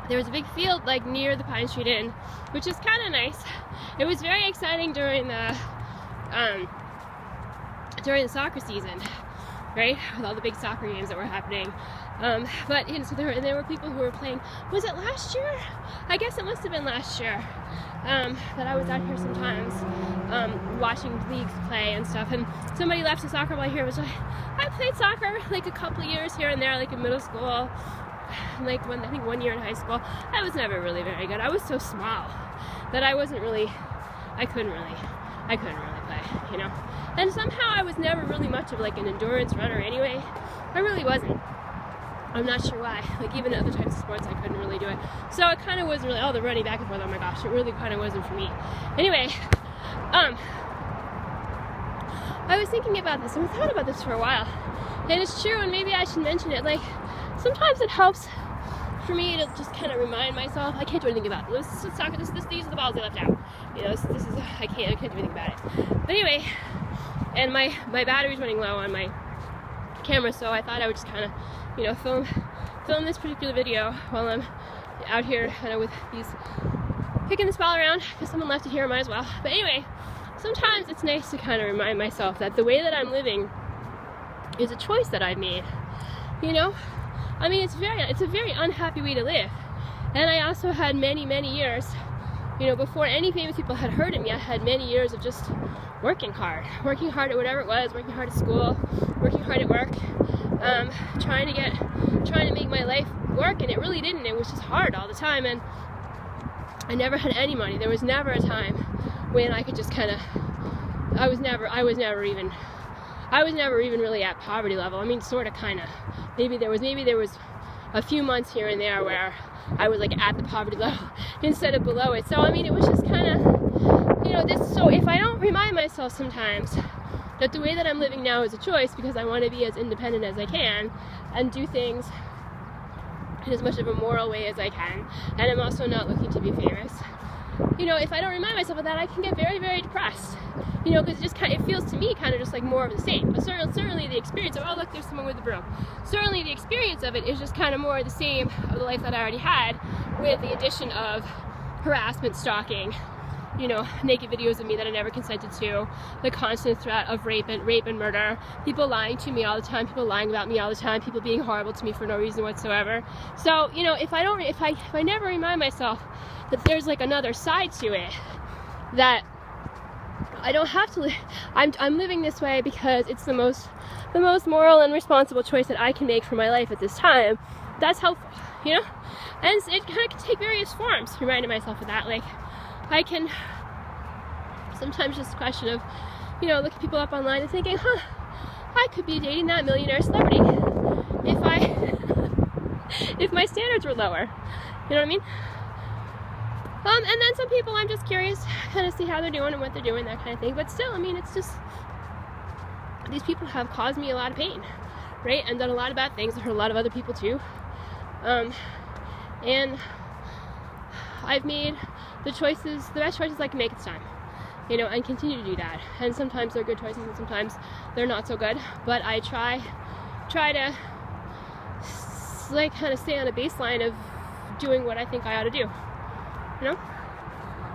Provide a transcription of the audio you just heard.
there was a big field like near the Pine Street Inn, which is kind of nice. It was very exciting during the soccer season, right? With all the big soccer games that were happening. But you know, so there were people who were playing. Was it last year? I guess it must have been last year that I was out here sometimes watching leagues play and stuff. And somebody left a soccer ball here. It was like, I played soccer like a couple of years here and there, like in middle school, like I think 1 year in high school. I was never really very good. I was so small that I couldn't really play, you know. And somehow I was never really much of like an endurance runner anyway. I really wasn't. I'm not sure why. Like even other types of sports I couldn't really do it. So it kind of wasn't really, the running back and forth, oh my gosh, it really kind of wasn't for me. Anyway, I was thinking about this and I thought about this for a while. And it's true, and maybe I should mention it. Like sometimes it helps for me to just kind of remind myself, I can't do anything about it. These are the balls they left out. You know, this is, I can't do anything about it. But anyway, and my battery's running low on my camera, so I thought I would just kind of, you know, film this particular video while I'm out here kind of with these, kicking this ball around, because someone left it here, I might as well. But anyway, sometimes it's nice to kind of remind myself that the way that I'm living is a choice that I've made, you know? I mean, it's a very unhappy way to live. And I also had many years, you know, before any famous people had heard of me, I had many years of just working hard at whatever it was, working hard at school, working hard at work, trying to make my life work, and it really didn't. It was just hard all the time, and I never had any money. There was never a time when I could just kind of, I was never even really at poverty level. I mean, sort of, kind of. Maybe there was a few months here and there where I was like at the poverty level instead of below it. So I mean, it was just kind of, you know, this. So if I don't remind myself sometimes that the way that I'm living now is a choice, because I want to be as independent as I can and do things in as much of a moral way as I can, and I'm also not looking to be famous. You know, if I don't remind myself of that, I can get very depressed. You know, because it feels to me kind of just like more of the same. But certainly the experience of, oh look, there's someone with a broom. Certainly the experience of it is just kind of more of the same of the life that I already had, with the addition of harassment, stalking, you know, naked videos of me that I never consented to, the constant threat of rape and murder, people lying to me all the time, people lying about me all the time, people being horrible to me for no reason whatsoever. So, you know, if I never remind myself that there's like another side to it, that I don't have to live, I'm living this way because it's the most moral and responsible choice that I can make for my life at this time, that's helpful, you know? And it kind of can take various forms, reminding myself of that. Like, I can sometimes just question of, you know, looking people up online and thinking, I could be dating that millionaire celebrity if my standards were lower. You know what I mean? And then some people I'm just curious, kind of see how they're doing and what they're doing, that kind of thing. But still, I mean, it's just, these people have caused me a lot of pain, right? And done a lot of bad things. I've hurt a lot of other people too. And I've made the best choices I can make at the time, you know, and continue to do that. And sometimes they're good choices and sometimes they're not so good. But I try to, like, kind of stay on a baseline of doing what I think I ought to do, you know?